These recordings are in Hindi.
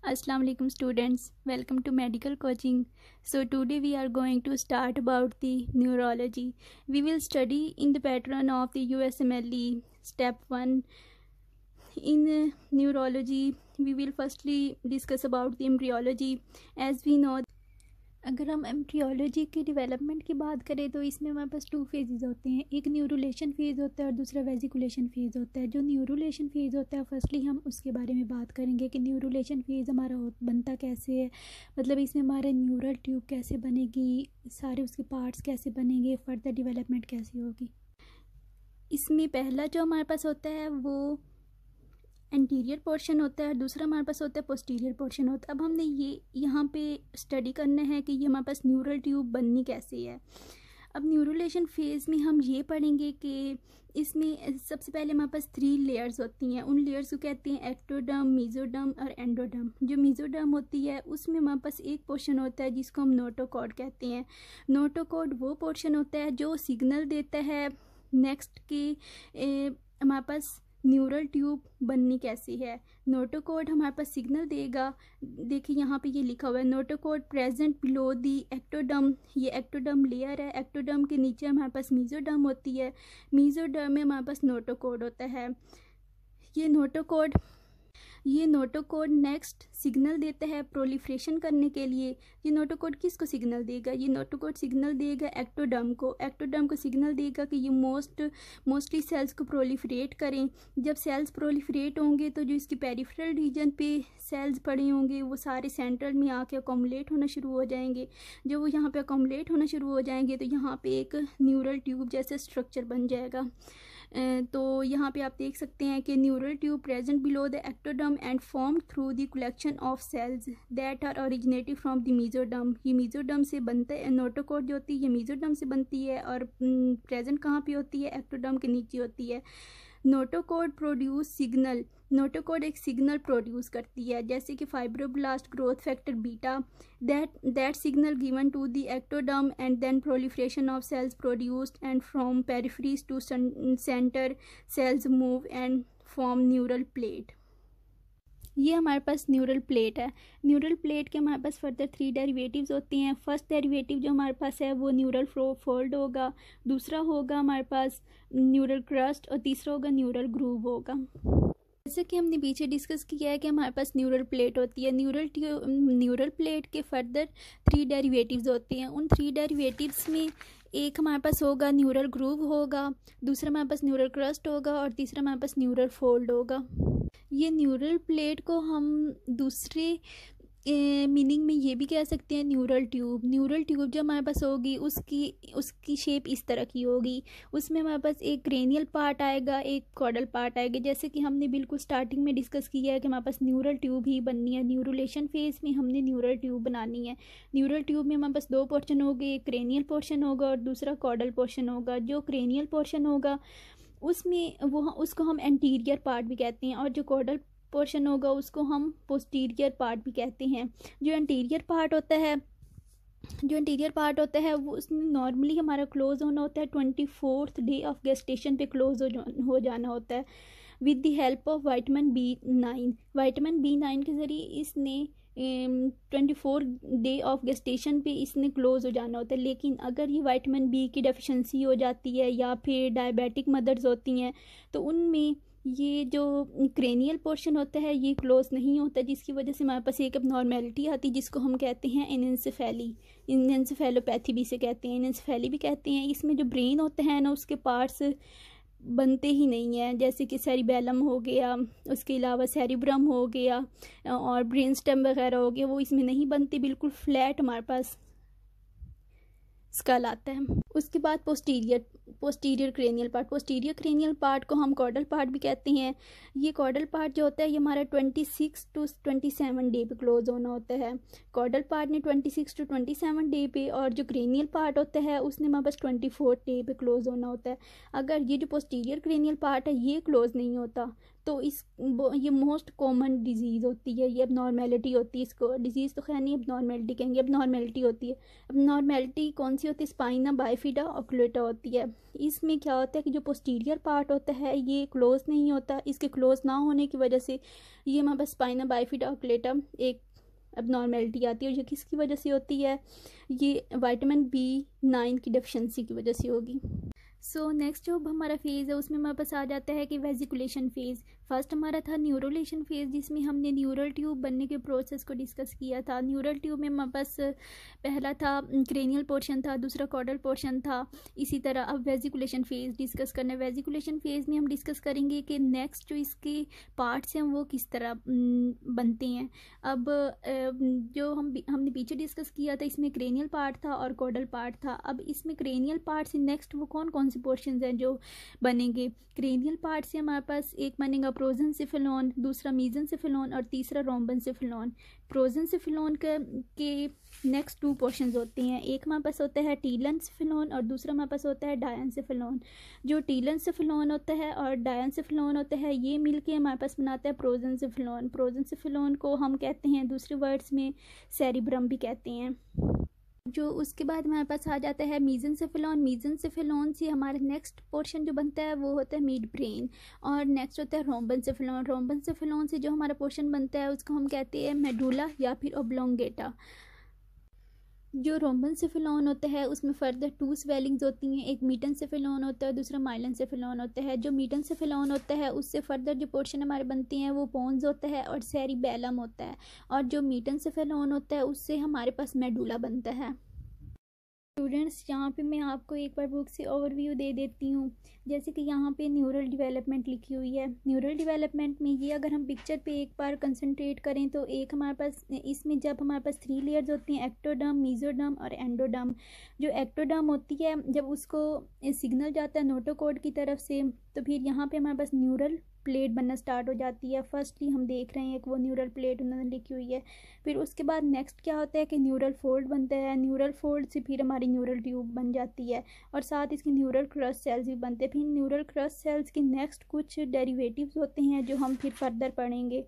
Assalamu alaikum students, welcome to medical coaching. So today we are going to start about the neurology. We will study in the pattern of the USMLE step 1. In neurology we will firstly discuss about the embryology. As we know, अगर हम एम्ब्रियोलॉजी की डेवलपमेंट की बात करें तो इसमें हमारे पास 2 फेजेस होते हैं। एक न्यूरुलेशन फेज़ होता है और दूसरा वेजिकुलेशन फेज़ होता है। जो न्यूरुलेशन फेज़ होता है फर्स्टली हम उसके बारे में बात करेंगे कि न्यूरुलेशन फेज़ हमारा बनता कैसे है, मतलब इसमें हमारे न्यूरल ट्यूब कैसे बनेगी, सारे उसके पार्ट्स कैसे बनेंगे, फर्दर डेवलपमेंट कैसी होगी। इसमें पहला जो हमारे पास होता है वो एंटीरियर पोर्शन होता है और दूसरा हमारे पास होता है पोस्टीरियर पोर्शन होता है। अब हमने ये यहाँ पे स्टडी करना है कि ये हमारे पास न्यूरल ट्यूब बननी कैसे है। अब न्यूरुलेशन फेज़ में हम ये पढ़ेंगे कि इसमें सबसे पहले हमारे पास 3 लेयर्स होती हैं। उन लेयर्स को कहते हैं एक्टोडर्म, मेसोडर्म और एंडोडर्म। जो मेसोडर्म होती है उसमें हमारे पास एक पोर्शन होता है जिसको हम नोटोकॉर्ड कहते हैं। नोटोकॉर्ड वो पोर्शन होता है जो सिग्नल देता है नेक्स्ट की हमारे पास न्यूरल ट्यूब बननी कैसी है। नोटोकॉर्ड हमारे पास सिग्नल देगा। देखिए यहाँ पे ये लिखा हुआ है notochord present below the ectoderm. ये एक्टोडर्म लेयर है। एक्टोडर्म के नीचे हमारे पास मेसोडर्म होती है। मेसोडर्म में हमारे पास नोटोकॉर्ड होता है। ये नोटोकॉर्ड नेक्स्ट सिग्नल देता है प्रोलिफरेशन करने के लिए। ये नोटोकॉर्ड किसको सिग्नल देगा? ये नोटोकॉर्ड सिग्नल देगा एक्टोडर्म को। एक्टोडर्म को सिग्नल देगा कि ये मोस्टली सेल्स को प्रोलिफरेट करें। जब सेल्स प्रोलिफरेट होंगे तो जो इसकी पेरिफेरल रीजन पे सेल्स पड़े होंगे वो सारे सेंट्रल में आके अकोमुलेट होना शुरू हो जाएंगे। जब वो यहाँ पे अकोमुलेट होना शुरू हो जाएंगे तो यहाँ पे एक न्यूरल ट्यूब जैसे स्ट्रक्चर बन जाएगा। तो यहाँ पे आप देख सकते हैं कि neural tube present below the ectoderm and form through the collection of cells that are originative from the mesoderm. ये मेसोडर्म से बनता है। नोटोकॉर्ड जो होती है ये मेसोडर्म से बनती है और प्रेजेंट कहाँ पे होती है? एक्टोडर्म के नीचे होती है। Notochord produce signal. नोटोकॉर्ड एक सिग्नल प्रोड्यूस करती है जैसे कि fibroblast growth factor beta. That signal given to the ectoderm and then proliferation of cells produced and from peripheries to centre cells move and form neural plate. ये हमारे पास न्यूरल प्लेट है। न्यूरल प्लेट के हमारे पास फर्दर 3 डेरिवेटिव्स होती हैं। फर्स्ट डेरिवेटिव जो हमारे पास है वो न्यूरल फोल्ड होगा, दूसरा होगा हमारे पास न्यूरल क्रस्ट और तीसरा होगा न्यूरल ग्रूव होगा। जैसे कि हमने पीछे डिस्कस किया है कि हमारे पास न्यूरल प्लेट होती है। न्यूरल प्लेट के फर्दर 3 डेरिवेटिव्स होते हैं। उन 3 डेरिवेटिव्स में एक हमारे पास होगा न्यूरल ग्रूव होगा, दूसरा हमारे पास न्यूरल क्रस्ट होगा और तीसरा हमारे पास न्यूरल फोल्ड होगा। ये न्यूरल प्लेट को हम दूसरे मीनिंग में ये भी कह सकते हैं न्यूरल ट्यूब। न्यूरल ट्यूब जो हमारे पास होगी उसकी शेप इस तरह की होगी। उसमें हमारे पास एक क्रेनियल पार्ट आएगा, एक कॉडल पार्ट आएगा। जैसे कि हमने बिल्कुल स्टार्टिंग में डिस्कस किया है कि हमारे पास न्यूरल ट्यूब ही बननी है। न्यूरुलेशन फेज़ में हमने न्यूरल ट्यूब बनानी है। न्यूरल ट्यूब में हमारे पास 2 पोर्शन होंगे, एक क्रेनियल पोर्शन होगा और दूसरा कॉडल पोर्शन होगा। जो क्रेनियल पोर्शन होगा उसको हम एंटीरियर पार्ट भी कहते हैं और जो कॉडल पोर्शन होगा उसको हम पोस्टीरियर पार्ट भी कहते हैं। जो एंटीरियर पार्ट होता है वो उसमें नॉर्मली हमारा क्लोज होना होता है 24th डे ऑफ गेस्टेशन पे क्लोज हो जाना होता है with the help of vitamin B9। Vitamin B9 के ज़रिए इसने 24 डे ऑफ गेस्टेशन पे इसने क्लोज हो जाना होता है। लेकिन अगर ये विटामिन B की डेफिशिएंसी हो जाती है या फिर डायबिटिक मदर्स होती हैं तो उनमें ये जो क्रेनियल पोर्शन होता है ये क्लोज नहीं होता, जिसकी वजह से हमारे पास एक एबनॉर्मेलिटी आती है जिसको हम कहते हैं एनेंसेफेलोपैथी भी से कहते हैं, एनेंसेफेली भी कहते हैं। इसमें जो ब्रेन होता है ना उसके पार्ट्स बनते ही नहीं हैं, जैसे कि सेरिबेलम हो गया, उसके अलावा सेरिब्रम हो गया और ब्रेन स्टेम वगैरह हो गया, वो इसमें नहीं बनते। बिल्कुल फ्लैट हमारे पास स्कल आता है। उसके बाद posterior cranial part. Posterior cranial part को हम कॉडल पार्ट भी कहते हैं। ये कॉडल पार्ट जो होता है ये हमारा 26 to 27 डे पे क्लोज होना होता है। कॉडल पार्ट ने 26 to 27 डे पे और जो क्रेनियल पार्ट होता है उसने हमारे पास 24 डे पे क्लोज होना होता है। अगर ये जो पोस्टीरियर क्रेनियल पार्ट है ये क्लोज नहीं होता तो ये मोस्ट कॉमन डिजीज़ होती है, ये एबनॉर्मेलिटी होती है। इसको डिजीज़ तो खैर नहीं, एबनॉर्मेलिटी कहेंगे। एबनॉर्मेलिटी होती है। एबनॉर्मेलिटी कौन सी होती है? स्पाइना बाइफिडा ऑक्यूलेटा होती है। इसमें क्या होता है कि जो पोस्टीरियर पार्ट होता है ये क्लोज नहीं होता। इसके क्लोज ना होने की वजह से ये हमारे पास स्पाइना बाइफिडा ऑक्यूलेटा एक एबनॉर्मेलिटी आती है, और ये किसकी वजह से होती है, ये विटामिन B9 की डेफिशिएंसी की वजह से होगी। सो नेक्स्ट जो हमारा फेज़ है उसमें हमारे पास आ जाता है कि वेजिकुलेशन फेज़। फर्स्ट हमारा था न्यूरोलेशन फेज़, जिसमें हमने न्यूरल ट्यूब बनने के प्रोसेस को डिस्कस किया था। न्यूरल ट्यूब में हमारे पास पहला था क्रेनियल पोर्शन था, दूसरा कॉर्डल पोर्शन था। इसी तरह अब वेजिकुलेशन फेज़ डिस्कस करना है। वेजिकुलेशन फेज़ में हम डिस्कस करेंगे कि नेक्स्ट जो इसके पार्ट्स हैं वो किस तरह बनते हैं। अब जो हमने पीछे डिस्कस किया था इसमें क्रेनियल पार्ट था और कॉर्डल पार्ट था। अब इसमें क्रेनियल पार्ट से नेक्स्ट वो कौन कौन से पोर्शंस हैं जो बनेंगे। क्रेनियल पार्ट से हमारे पास एक बनेगा प्रोजेंसिफेलॉन, दूसरा मीजेंसिफेलॉन और तीसरा रोम्बेंसिफेलॉन। प्रोजेंसिफेलॉन के नेक्स्ट 2 पोर्शंस होते हैं, एक हमारे पास होता है टीलेंसिफेलॉन और दूसरा हमारे पास होता है डायंसिफेलॉन। जो टीलेंसिफेलॉन होता है और डायंसिफेलॉन होता है ये मिलके हमारे पास बनाता है प्रोजेंसिफेलॉन। प्रोजेंसिफेलॉन को हम कहते हैं दूसरे वर्ड्स में सेरिब्रम भी कहते हैं। जो उसके बाद हमारे पास आ जाता है मीजेंसेफेलॉन। मीजेंसेफेलॉन से हमारा नेक्स्ट पोर्शन जो बनता है वो होता है मिड ब्रेन, और नेक्स्ट होता है रोम्बेंसेफेलॉन। रोम्बेंसेफेलॉन से जो हमारा पोर्शन बनता है उसको हम कहते हैं मेडुला या फिर ओब्लोंगेटा। जो रोम्बेंसेफेलॉन होता है उसमें फर्दर 2 स्वेलिंग्स होती हैं, एक मीटेंसेफेलॉन होता है, दूसरा माइलेंसेफेलॉन होता है। जो मीटेंसेफेलॉन होता है उससे फर्दर जो पोर्शन हमारे बनते हैं वो पोन्स होता है और सेरिबेलम होता है, और जो मीटेंसेफेलॉन होता है उससे हमारे पास मेडुला बनता है। स्टूडेंट्स यहाँ पे मैं आपको एक बार बुक से ओवरव्यू दे देती हूँ। जैसे कि यहाँ पे न्यूरल डेवलपमेंट लिखी हुई है। न्यूरल डेवलपमेंट में ये अगर हम पिक्चर पे एक बार कंसंट्रेट करें तो एक हमारे पास इसमें जब हमारे पास 3 लेयर्स होती हैं, एक्टोडर्म, मेसोडर्म और एंडोडर्म। जो एक्टोडर्म होती है जब उसको सिग्नल जाता है नोटोकॉर्ड की तरफ से तो फिर यहाँ पे हमारे पास न्यूरल प्लेट बनना स्टार्ट हो जाती है। फर्स्टली हम देख रहे हैं कि वो न्यूरल प्लेट उन्होंने लिखी हुई है। फिर उसके बाद नेक्स्ट क्या होता है कि न्यूरल फोल्ड बनता है। न्यूरल फोल्ड से फिर हमारी न्यूरल ट्यूब बन जाती है और साथ इसके न्यूरल क्रस्ट सेल्स भी बनते हैं। फिर न्यूरल क्रस्ट सेल्स के नेक्स्ट कुछ डेरिवेटिव्स होते हैं जो हम फिर फर्दर पढ़ेंगे।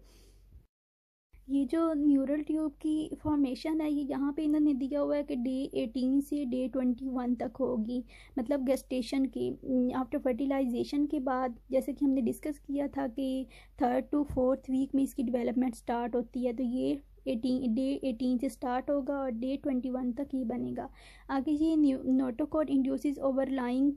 ये जो न्यूरल ट्यूब की फॉर्मेशन है ये यहाँ पे इन्होंने दिया हुआ है कि डे 18 से डे 21 तक होगी, मतलब गेस्टेशन की आफ्टर फर्टिलाइजेशन के बाद। जैसे कि हमने डिस्कस किया था कि 3rd to 4th वीक में इसकी डेवलपमेंट स्टार्ट होती है, तो ये डे 18 से स्टार्ट होगा और डे 21 तक ही बनेगा। आगे ये notochord induces overlying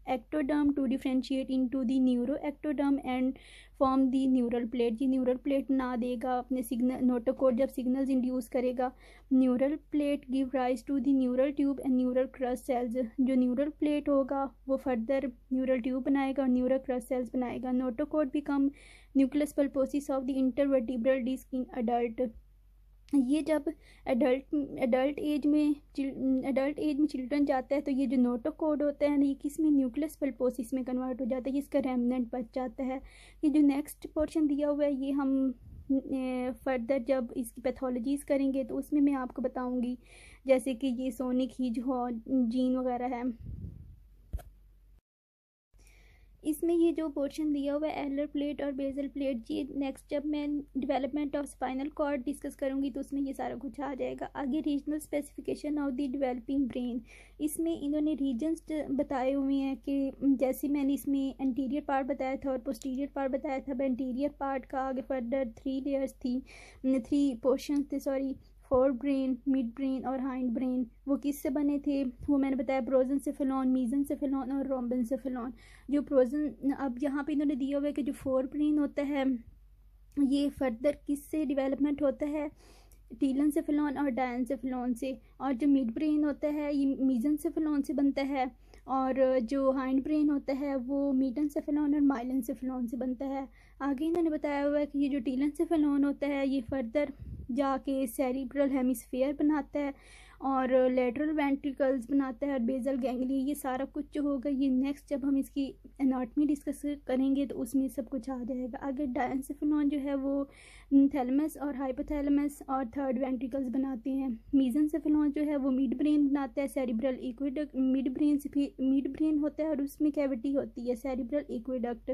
ectoderm to differentiate into the neuroectoderm and form the neural plate. ये न्यूरल प्लेट बना देगा अपने सिग्नल नोटोकॉर्ड जब सिग्नल्स इंड्यूस करेगा। Neural plate give rise to the neural tube and neural crest cells. जो न्यूरल प्लेट होगा वो फर्दर न्यूरल ट्यूब बनाएगा और न्यूरल क्रस्ट सेल्स बनाएगा। Notochord become nucleus pulposus of the intervertebral disc in adult. ये जब एडल्ट एज में चिल्ड्रन जाता है तो ये जो नोटोकॉर्ड होता है ना ये किस में न्यूक्लियस पल्पोसिस में कन्वर्ट हो जाता है, इसका रेमनेंट बच जाता है। ये जो नेक्स्ट पोर्शन दिया हुआ है ये हम फर्दर जब इसकी पैथोलॉजीज करेंगे तो उसमें मैं आपको बताऊंगी, जैसे कि ये सोनिक हीजहॉग जीन वगैरह है। इसमें ये जो पोर्शन दिया हुआ है एलर प्लेट और बेजल प्लेट, ये नेक्स्ट जब मैं development of spinal cord discuss करूँगी तो उसमें ये सारा कुछ आ जाएगा। आगे regional specification of the developing brain, इसमें इन्होंने रीजन्स बताए हुए हैं कि जैसे मैंने इसमें एंटीरियर पार्ट बताया था और पोस्टीरियर पार्ट बताया था। एंटीरियर पार्ट का आगे फर्दर 3 लेयर्स थी, 3 पोर्शन थे sorry, fore brain, mid brain और हाइंड ब्रेन। वो किससे बने थे वो मैंने बताया, प्रोजेंसेफेलॉन, मीजेंसेफेलॉन और रोम्बेंसेफेलॉन। जो अब यहाँ पे इन्होंने दिया हुआ है कि जो फोर ब्रेन होता है ये फर्दर किससे डेवलपमेंट होता है, टीलेंसेफेलॉन और डायंसेफेलॉन से। और जो मिड ब्रेन होता है ये मीजेंसेफेलॉन से बनता है और जो हाइंड ब्रेन होता है वो मीटेंसेफेलॉन और माइलेंसेफेलॉन से बनता है। आगे इन्होंने बताया हुआ है कि ये जो टीलेंसेफेलॉन होता है ये फर्दर जाके सेरिब्रल हेमिस्फीयर बनाता है और लेटरल वेंट्रिकल्स बनाता है और बेजल गैंग्लिया। ये सारा कुछ जो होगा ये नेक्स्ट जब हम इसकी एनाटॉमी डिस्कस करेंगे तो उसमें सब कुछ आ जाएगा। आगे डायंसेफेलॉन जो है वो थैलेमस और हाइपोथैलेमस और थर्ड वेंट्रिकल्स बनाते हैं। मीजेंसेफेलॉन जो है वो मिड ब्रेन बनाता है, सेरिब्रल एक्वेडक्ट मिड ब्रेन होता है और उसमें कैविटी होती है सेरिब्रल एक्वेडक्ट।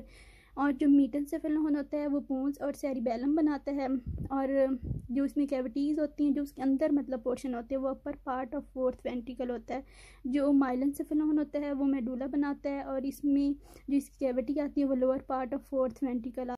और जो मेसेंसेफेलोन होता है वो बोन्स और सेरिबेलम बनाता है, और जो इसमें कैविटीज़ होती हैं, जो उसके अंदर मतलब पोर्शन होते हैं, वो upper part of fourth ventricle होता है। जो माइलेंसेफेलोन होता है वो मेडुला बनाता है, और इसमें जो इसकी कैविटी आती है वो lower part of fourth ventricle